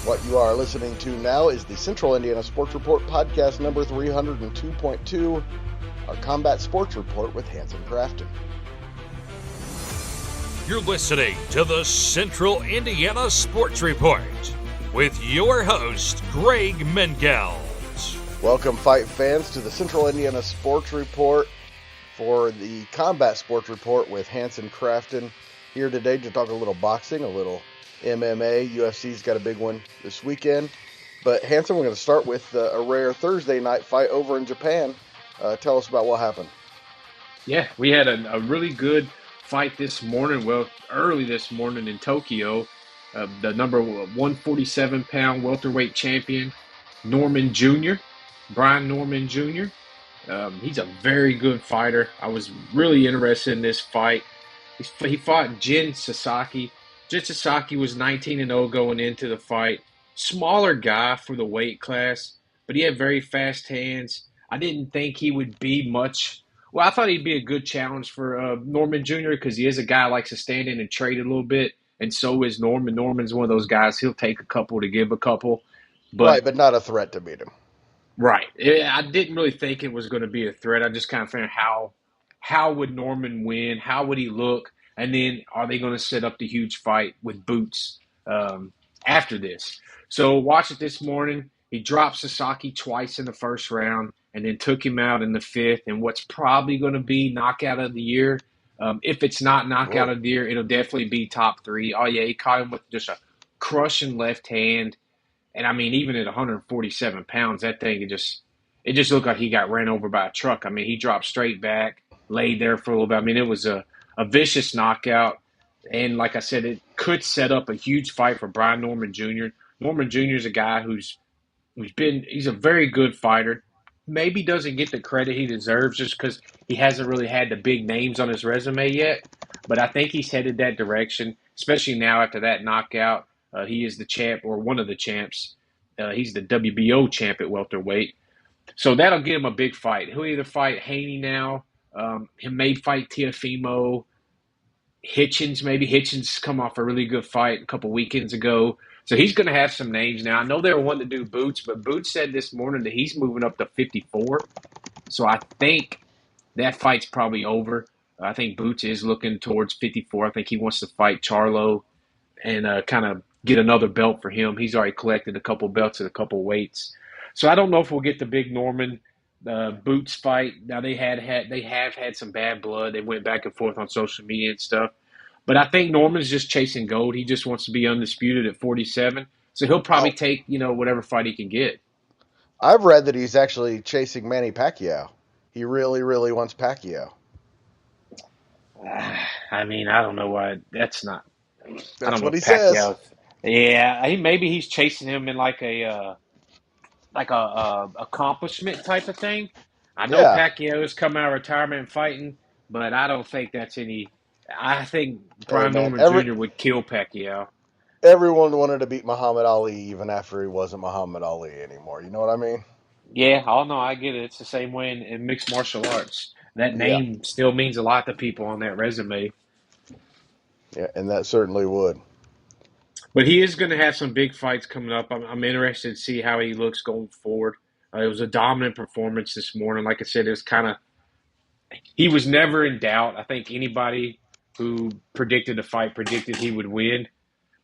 What you are listening to now is the Central Indiana Sports Report podcast number 302.2, our combat sports report with Hanson Crafton. You're listening to the Central Indiana Sports Report with your host, Greg Mengelt. Welcome, fight fans, to the Central Indiana Sports Report for the combat sports report with Hanson Crafton. Here today to talk a little boxing, a little MMA. UFC's got a big one this weekend. But Hanson, we're going to start with a rare Thursday night fight over in Japan. Tell us about what happened. Yeah, we had a really good fight this morning, early this morning in Tokyo. The number 147-pound welterweight champion, Brian Norman Jr. He's a very good fighter. I was really interested in this fight. He fought Jin Sasaki. Jin Sasaki was 19-0 going into the fight. Smaller guy for the weight class, but he had very fast hands. I didn't think he would be much. Well, I thought he'd be a good challenge for Norman Jr. because he is a guy who likes to stand in and trade a little bit, and so is Norman. Norman's one of those guys, he'll take a couple to give a couple. But not a threat to beat him. Right. I didn't really think it was going to be a threat. I just kind of figured how would Norman win? How would he look? And then are they going to set up the huge fight with boots after this? So watch it this morning. He dropped Sasaki twice in the first round and then took him out in the fifth. And what's probably going to be knockout of the year, if it's not knockout of the year, it'll definitely be top three. Oh, yeah, he caught him with just a crushing left hand. And, I mean, even at 147 pounds, that thing, it just looked like he got ran over by a truck. I mean, he dropped straight back, laid there for a little bit. I mean, it was a vicious knockout. And like I said, it could set up a huge fight for Brian Norman Jr. Norman Jr. is a guy he's a very good fighter. Maybe doesn't get the credit he deserves just because he hasn't really had the big names on his resume yet. But I think he's headed that direction, especially now after that knockout. He is the champ, or one of the champs. He's the WBO champ at welterweight. So that'll give him a big fight. He'll either fight Haney now. He may fight Teofimo. Hitchens, maybe. Hitchens come off a really good fight a couple weekends ago. So he's going to have some names now. I know they were wanting to do Boots, but Boots said this morning that he's moving up to 54. So I think that fight's probably over. I think Boots is looking towards 54. I think he wants to fight Charlo and kind of get another belt for him. He's already collected a couple belts at a couple weights. So I don't know if we'll get the big Norman Boots fight. Now they have had some bad blood. They went back and forth on social media and stuff. But I think Norman's just chasing gold. He just wants to be undisputed at 47. So he'll probably take, whatever fight he can get. I've read that he's actually chasing Manny Pacquiao. He really, really wants Pacquiao. I mean, I don't know why. That's not. That's what he says. Yeah, maybe he's chasing him in like a accomplishment type of thing. I know Pacquiao's come out of retirement and fighting, but I don't think that's any. I think Brian Norman Jr. would kill Pacquiao. Everyone wanted to beat Muhammad Ali even after he wasn't Muhammad Ali anymore. You know what I mean? Yeah, I get it. It's the same way in mixed martial arts. That name still means a lot to people on that resume. Yeah, and that certainly would. But he is going to have some big fights coming up. I'm interested to see how he looks going forward. It was a dominant performance this morning. Like I said, it was he was never in doubt. I think anybody who predicted the fight predicted he would win.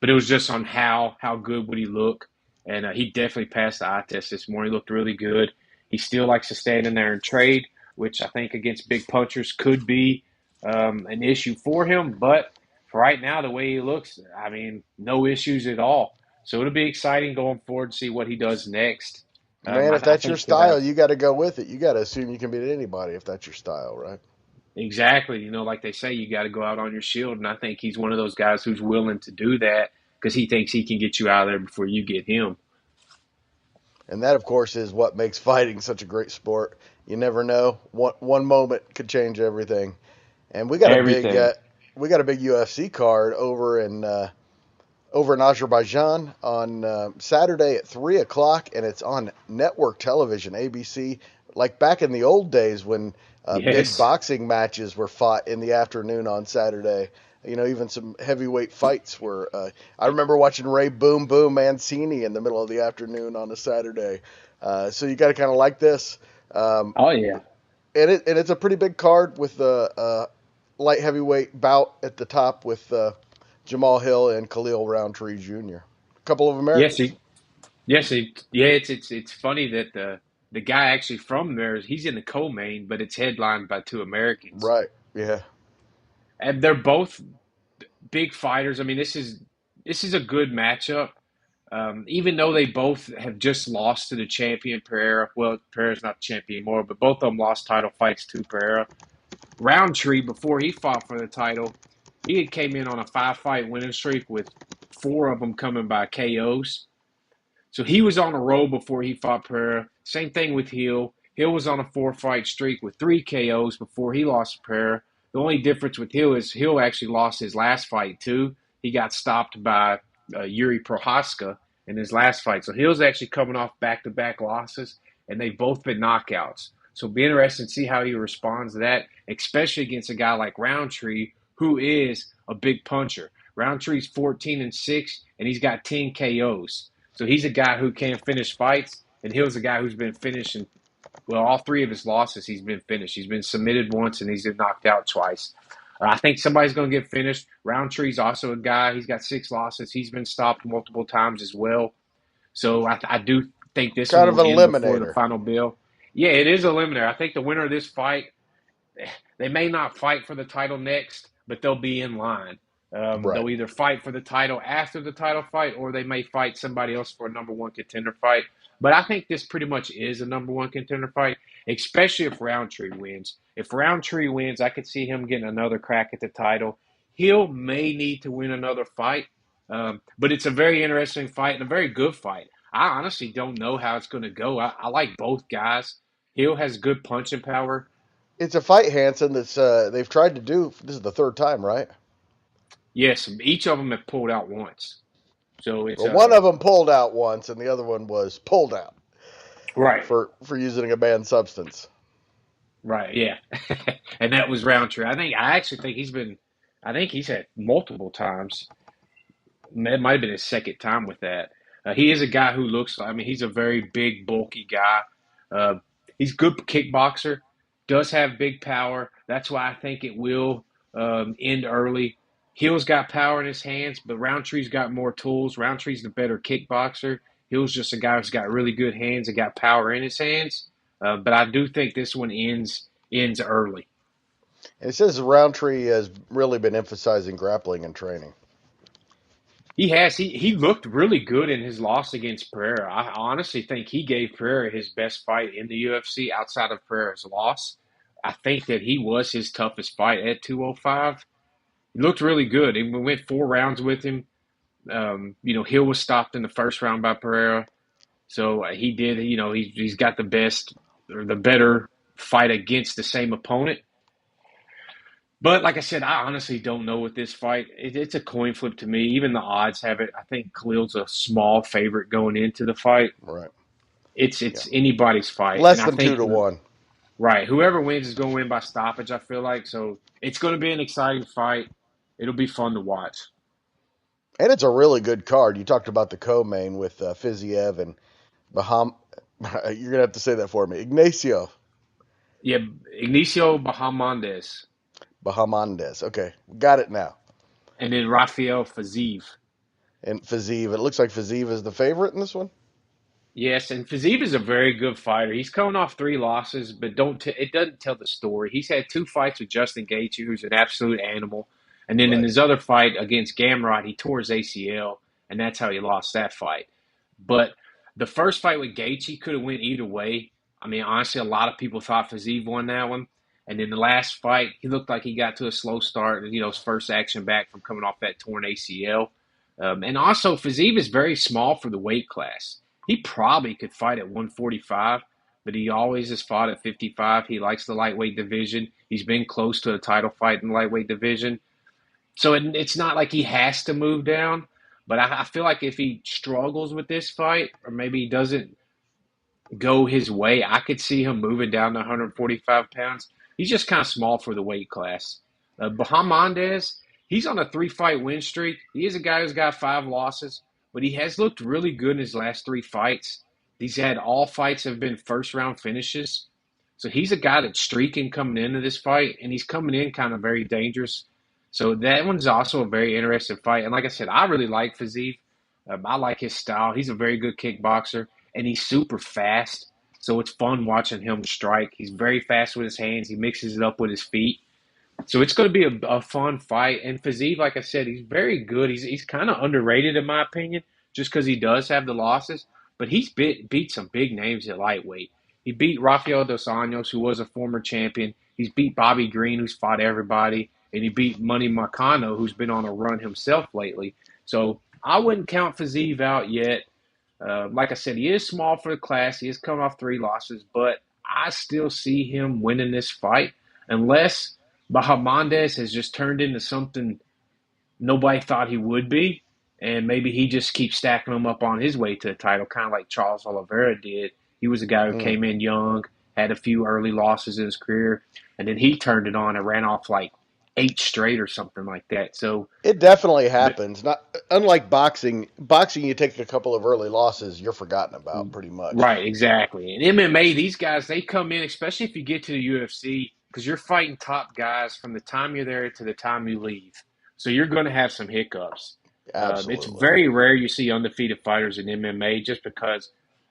But it was just on how good would he look. And he definitely passed the eye test this morning. He looked really good. He still likes to stand in there and trade, which I think against big punchers could be an issue for him. But for right now, the way he looks, I mean, no issues at all. So it'll be exciting going forward to see what he does next. Man, if that's your style, you got to go with it. You got to assume you can beat anybody if that's your style, right? Exactly. Like they say, you got to go out on your shield. And I think he's one of those guys who's willing to do that because he thinks he can get you out of there before you get him. And that, of course, is what makes fighting such a great sport. You never know. One moment could change everything. And we got a big UFC card over in Azerbaijan on Saturday at 3:00, and it's on network television, ABC, like back in the old days when big boxing matches were fought in the afternoon on Saturday. Even some heavyweight fights where I remember watching Ray Boom Boom Mancini in the middle of the afternoon on a Saturday. So you got to kind of like this. Um, Oh yeah. and it's a pretty big card with the light heavyweight bout at the top with Jamal Hill and Khalil Rountree Jr. A couple of Yes, Americans. yeah. It's funny that the guy actually from there, he's in the co-main, but it's headlined by two Americans, Right. Yeah. and they're both big fighters. I mean, this is a good matchup. Even though they both have just lost to the champion Pereira. Well, Pereira's not the champion anymore, but both of them lost title fights to Pereira. Roundtree, before he fought for the title, he had came in on a 5-fight winning streak with 4 of them coming by KOs. So he was on a roll before he fought Pereira. Same thing with Hill. Hill was on a 4-fight streak with 3 KOs before he lost to Pereira. The only difference with Hill is Hill actually lost his last fight too. He got stopped by Yuri Prohaska in his last fight. So Hill's actually coming off back-to-back losses, and they've both been knockouts. So it'll be interesting to see how he responds to that, especially against a guy like Roundtree, who is a big puncher. Roundtree's 14-6, and he's got 10 KOs. So he's a guy who can finish fights, and Hill's a guy who's been finishing. Well, all 3 of his losses, he's been finished. He's been submitted once, and he's been knocked out twice. I think somebody's going to get finished. Roundtree's also a guy. He's got 6 losses. He's been stopped multiple times as well. So I do think this one Kind of will an end before the eliminator. final bell. Yeah, it is a eliminator. I think the winner of this fight, they may not fight for the title next, but they'll be in line. Right. They'll either fight for the title after the title fight, or they may fight somebody else for a number 1 contender fight. But I think this pretty much is a number 1 contender fight, especially if Roundtree wins. If Roundtree wins, I could see him getting another crack at the title. Hill may need to win another fight, but it's a very interesting fight and a very good fight. I honestly don't know how it's going to go. I like both guys. Hill has good punching power. It's a fight, Hanson, that's they've tried to do. This is the third time, right? Yes, each of them have pulled out once. So it's Well, one of them pulled out once, and the other one was pulled out right. for using a banned substance. Right, yeah. And that was Roundtree. I actually think I think he's had multiple times. It might have been his second time with that. He is a guy who I mean, he's a very big, bulky guy. Uh, he's good kickboxer, does have big power. That's why I think it will end early. Hill's got power in his hands, but Roundtree's got more tools. Roundtree's the better kickboxer. Hill's just a guy who's got really good hands and got power in his hands. But I do think this one ends early. And it says Roundtree has really been emphasizing grappling and training. He has. He looked really good in his loss against Pereira. I honestly think he gave Pereira his best fight in the UFC outside of Pereira's loss. I think that he was his toughest fight at 205. He looked really good. And we went 4 rounds with him. Hill was stopped in the first round by Pereira. So he did, he's got the best or the better fight against the same opponent. But like I said, I honestly don't know with this fight. It's a coin flip to me. Even the odds have it. I think Khalil's a small favorite going into the fight. Right. It's Yeah. anybody's fight. Less And I than think 2-1. right, whoever wins is going to win by stoppage, I feel like. So it's going to be an exciting fight. It'll be fun to watch. And it's a really good card. You talked about the co-main with Fiziev and Baham. You're gonna have to say that for me. Ignacio Yeah, Ignacio Bahamondes Bahamondes. Okay, got it now. and then Rafael Fiziev. And Fiziev. It looks like Fiziev is the favorite in this one. Yes, and Fiziev is a very good fighter. He's coming off 3 losses, but it doesn't tell the story. He's had 2 fights with Justin Gaethje, who's an absolute animal, and then in Right. his other fight against Gamrot, he tore his ACL, and that's how he lost that fight. But the first fight with Gaethje could have went either way. I mean, honestly, a lot of people thought Fiziev won that one. And then the last fight, he looked like he got to a slow start, his first action back from coming off that torn ACL. And also, Fiziev is very small for the weight class. He probably could fight at 145, but he always has fought at 55. He likes the lightweight division. He's been close to a title fight in the lightweight division. So it's not like he has to move down, but I feel like if he struggles with this fight, or maybe he doesn't go his way, I could see him moving down to 145 pounds. He's just kind of small for the weight class. Bahamondes, he's on a 3-fight win streak. He is a guy who's got 5 losses, but he has looked really good in his last 3 fights. He's had all fights have been first round finishes. So he's a guy that's streaking coming into this fight, and he's coming in kind of very dangerous. So that one's also a very interesting fight. And like I said, I really like Fiziev. I like his style. He's a very good kickboxer, and he's super fast. So it's fun watching him strike. He's very fast with his hands. He mixes it up with his feet. So it's going to be a fun fight. And Fiziev, like I said, he's very good. He's kind of underrated in my opinion, just because he does have the losses. But he's beat some big names at lightweight. He beat Rafael dos Anjos, who was a former champion. He's beat Bobby Green, who's fought everybody. And he beat Money Marcano, who's been on a run himself lately. So I wouldn't count Fiziev out yet. Like I said, he is small for the class. He has come off 3 losses, but I still see him winning this fight unless Bahamondes has just turned into something nobody thought he would be, and maybe he just keeps stacking them up on his way to the title, kind of like Charles Oliveira did. He was a guy who came in young, had a few early losses in his career, and then he turned it on and ran off like 8 straight or something like that. So It definitely happens. Not unlike boxing. Boxing, you take a couple of early losses, you're forgotten about pretty much. right, exactly. In MMA, these guys, they come in, especially if you get to the UFC, because you're fighting top guys from the time you're there to the time you leave. So you're going to have some hiccups. It's Absolutely. very rare you see undefeated fighters in MMA just because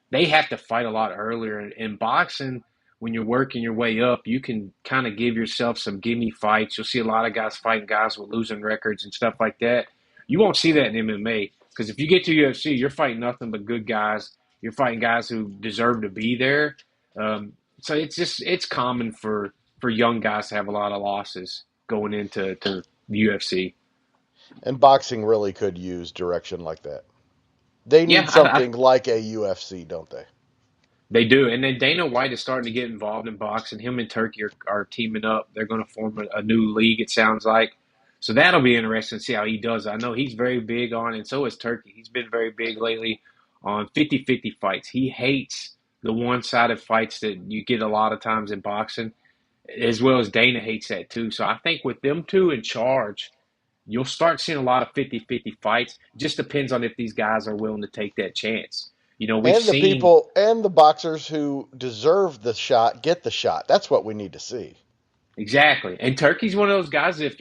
they have to fight a lot earlier. In boxing, when you're working your way up, you can kind of give yourself some gimme fights. You'll see a lot of guys fighting guys with losing records and stuff like that. You won't see that in MMA because if you get to UFC, you're fighting nothing but good guys. You're fighting guys who deserve to be there. So it's common for young guys to have a lot of losses going into the UFC. And boxing really could use direction like that. They Yeah, need something like a UFC, don't they? they do. And then Dana White is starting to get involved in boxing. Him and Turkey are teaming up. They're going to form a new league, it sounds like. So that'll be interesting to see how he does. I know he's very big on, and so is Turkey. He's been very big lately on 50-50 fights. He hates the one-sided fights that you get a lot of times in boxing, as well as Dana hates that too. So I think with them two in charge, you'll start seeing a lot of 50-50 fights. It just depends on if these guys are willing to take that chance. You know, we've And the seen people and the boxers who deserve the shot get the shot. That's what we need to see. exactly. And Turkey's one of those guys that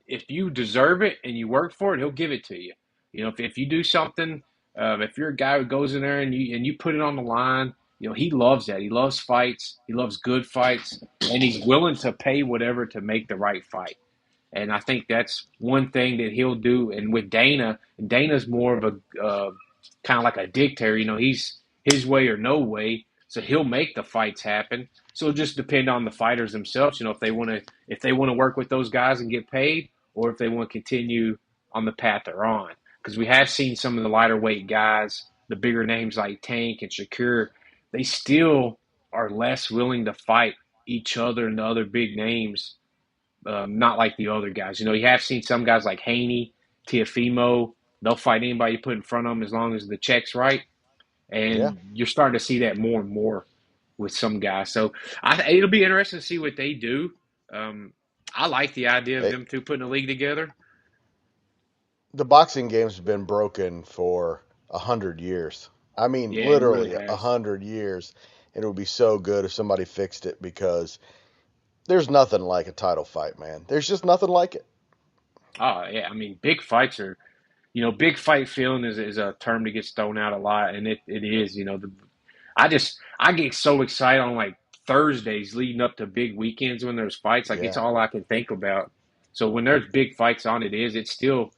if you deserve it and you work for it, he'll give it to you. You know, if you do something, if you're a guy who goes in there and you put it on the line, you know, he loves that. He loves fights. He loves good fights, and he's willing to pay whatever to make the right fight. And I think that's one thing that he'll do. And with Dana, Dana's more of a kind of like a dictator. You know, he's his way or no way. So he'll make the fights happen. So it'll just depend on the fighters themselves. You know, if they want to work with those guys and get paid, or if they want to continue on the path they're on. Because we have seen some of the lighter weight guys, the bigger names like Tank and Shakur, they still are less willing to fight each other and the other big names, not like the other guys. You know, you have seen some guys like Haney, Tiafimo. They'll fight anybody you put in front of them as long as the check's right. Yeah. And you're starting to see that more and more with some guys. So it'll be interesting to see what they do. I like the idea of It, them two putting a league together. the boxing game's been broken for 100 years. I mean, Yeah, it really literally a has. 100 years. And it would be so good if somebody fixed it because there's nothing like a title fight, man. There's just nothing like it. Oh, yeah. I mean, big fights are, big fight feeling is a term that gets thrown out a lot, and it is. I get so excited on like Thursdays leading up to big weekends when there's fights. Like it's Yeah. all I can think about. So when there's big fights on, it still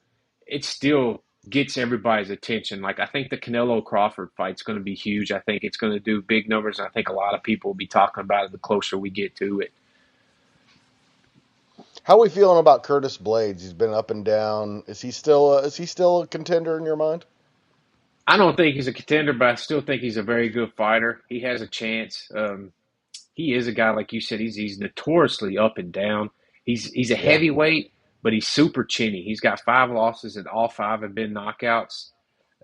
gets everybody's attention. Like I think the Canelo Crawford fight's going to be huge. I think it's going to do big numbers. And I think a lot of people will be talking about it the closer we get to it. How are we feeling about Curtis Blades? He's been up and down. Is he still a contender in your mind? I don't think he's a contender, but I still think he's a very good fighter. He has a chance. He is a guy like you said. He's notoriously up and down. He's a Yeah. heavyweight, but he's super chinny. He's got 5 losses, and all 5 have been knockouts.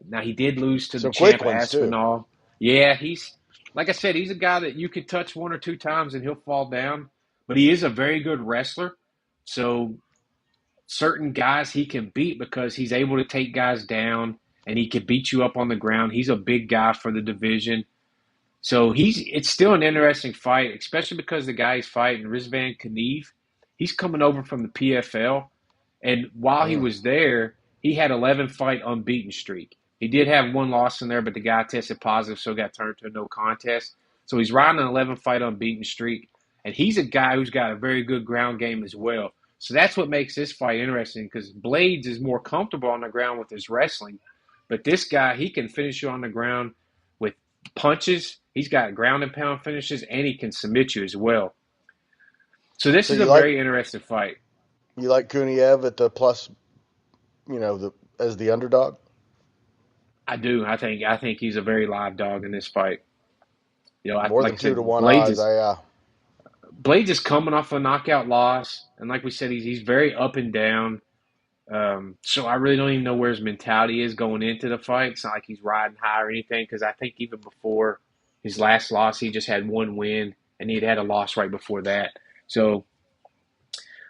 Now he did lose to the Some quick champ ones too. Aspinall. Yeah, he's like I said, he's a guy that you could touch 1 or 2 times and he'll fall down. But he is a very good wrestler. So certain guys he can beat because he's able to take guys down and he can beat you up on the ground. He's a big guy for the division. So it's still an interesting fight, especially because the guy he's fighting, Rizvan Kaniv, he's coming over from the PFL. And while he Mm. was there, he had 11 fight unbeaten streak. He did have one loss in there, but the guy tested positive, so got turned to a no contest. So he's riding an 11 fight unbeaten streak. And he's a guy who's got a very good ground game as well. So that's what makes this fight interesting because Blades is more comfortable on the ground with his wrestling. But this guy, he can finish you on the ground with punches. He's got ground and pound finishes, and he can submit you as well. So this So is a very interesting fight. you like Kuniev at the plus, as the underdog? I do. I think he's a very live dog in this fight. More Like than I said, 2-1 odds. Blades is coming off a knockout loss, and like we said, he's very up and down. So I really don't even know where his mentality is going into the fight. It's not like he's riding high or anything, because I think even before his last loss, he just had one win, and he'd had a loss right before that. So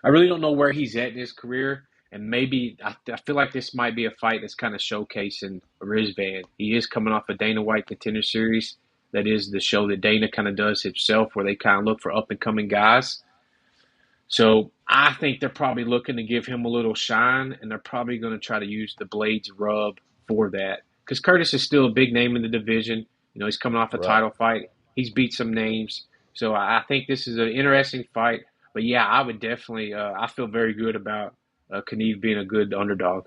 I really don't know where he's at in his career, and maybe I feel like this might be a fight that's kind of showcasing Rizvan. He is coming off a Dana White Contender Series. That is the show that Dana kind of does himself, where they kind of look for up-and-coming guys. So I think they're probably looking to give him a little shine, and they're probably going to try to use the Blades rub for that. Because Curtis is still a big name in the division. He's coming off a title fight. He's beat some names. So I think this is an interesting fight. But, yeah, I would definitely I feel very good about Kaniv being a good underdog.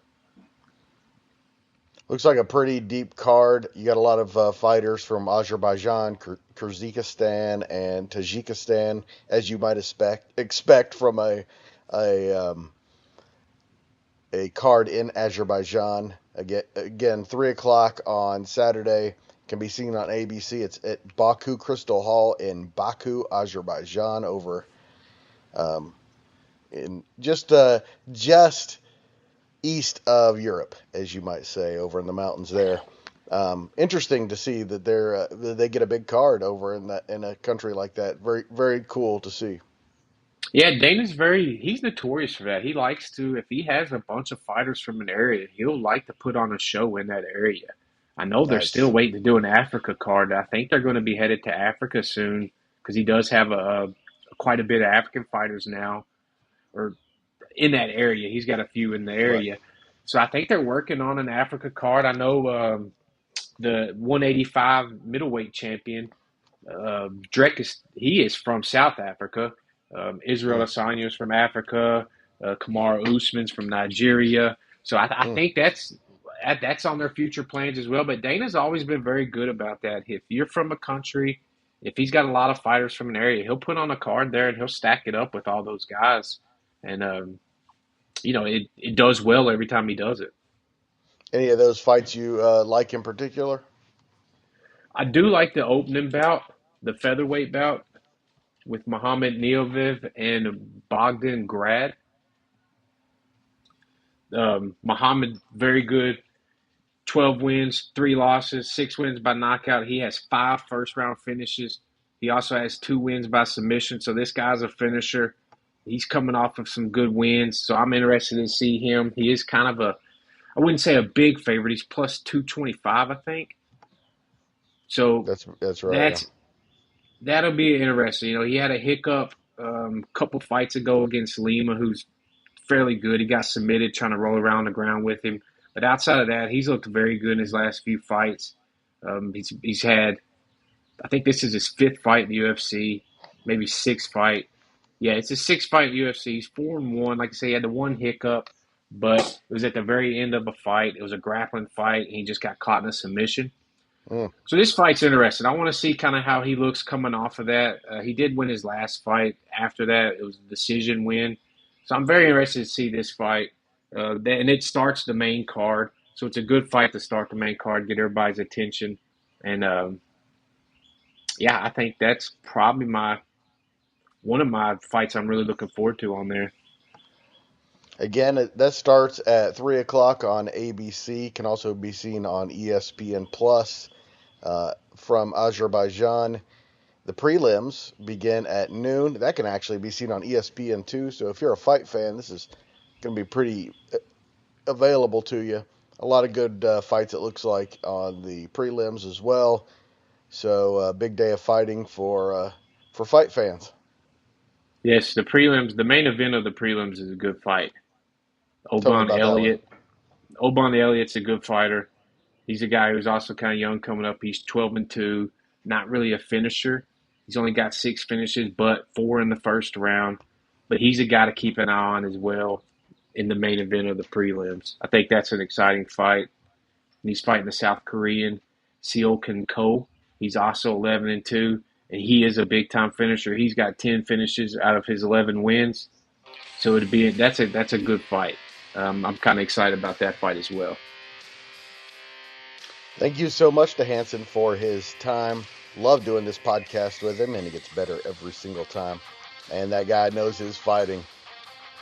Looks like a pretty deep card. You got a lot of fighters from Azerbaijan, Kyrgyzstan, and Tajikistan, as you might expect from a card in Azerbaijan. Again, 3 o'clock on Saturday. Can be seen on ABC. It's at Baku Crystal Hall in Baku, Azerbaijan, over in just east of Europe, as you might say, over in the mountains there. Interesting to see that they get a big card over in a country like that. Very, very cool to see. Yeah, he's notorious for that. He likes to, if he has a bunch of fighters from an area, he'll like to put on a show in that area. I know they're still Nice. waiting to do an Africa card. I think they're going to be headed to Africa soon because he does have quite a bit of African fighters now, or in that area. He's got a few in the Right. area. So I think they're working on an Africa card. I know the 185 middleweight champion, Drek, he is from South Africa. Israel Mm, Adesanya is from Africa. Kamaru Usman's from Nigeria. So I mm. think that's on their future plans as well. But Dana's always been very good about that. If you're from a country, if he's got a lot of fighters from an area, he'll put on a card there and he'll stack it up with all those guys. And it does well every time he does it. Any of those fights you like in particular? I do like the opening bout, the featherweight bout with Muhammad Neoviv and Bogdan Grad. Muhammad, very good. 12 wins, 3 losses, 6 wins by knockout. He has 5 first-round finishes. He also has 2 wins by submission. So this guy's a finisher. He's coming off of some good wins. So I'm interested to see him. He is kind of I wouldn't say a big favorite. He's plus 225, I think. So That's right. Yeah. that'll be interesting. He had a hiccup a couple fights ago against Lima, who's fairly good. He got submitted trying to roll around the ground with him. But outside of that, he's looked very good in his last few fights. He's had, I think this is his 5th fight in the UFC, maybe 6th fight. Yeah, it's his 6th fight in the UFC. He's 4-1. Like I say, he had the one hiccup, but it was at the very end of a fight. It was a grappling fight, and he just got caught in a submission. Mm. So this fight's interesting. I want to see kind of how he looks coming off of that. He did win his last fight. After that, it was a decision win. So I'm very interested to see this fight. And it starts the main card. So it's a good fight to start the main card, get everybody's attention. And, I think that's probably one of my fights I'm really looking forward to on there. Again, that starts at 3 o'clock on ABC. Can also be seen on ESPN Plus from Azerbaijan. The prelims begin at noon. That can actually be seen on ESPN too. So if you're a fight fan, this is going to be pretty available to you. A lot of good fights, it looks like, on the prelims as well. So, big day of fighting for fight fans. Yes, the prelims, the main event of the prelims is a good fight. Tell me Oban about that one. Elliott. Oban Elliott's a good fighter. He's a guy who's also kind of young coming up. He's 12-2, not really a finisher. He's only got 6 finishes, but 4 in the first round. But he's a guy to keep an eye on as well in the main event of the prelims. I think that's an exciting fight. And he's fighting the South Korean Seolkin Ko. He's also 11-2, and he is a big time finisher. He's got 10 finishes out of his 11 wins. So that's a good fight. I'm kind of excited about that fight as well. Thank you so much to Hanson for his time. Love doing this podcast with him, and he gets better every single time. And that guy knows his fighting.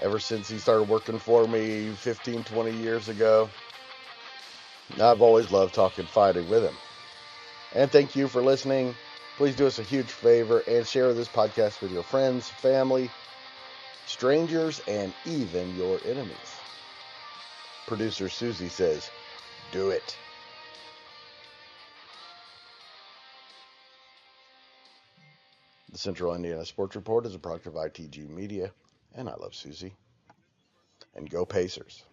Ever since he started working for me 15, 20 years ago, I've always loved talking fighting with him. And thank you for listening. Please do us a huge favor and share this podcast with your friends, family, strangers, and even your enemies. Producer Susie says, do it. The Central Indiana Sports Report is a product of ITG Media, and I love Susie. And go Pacers.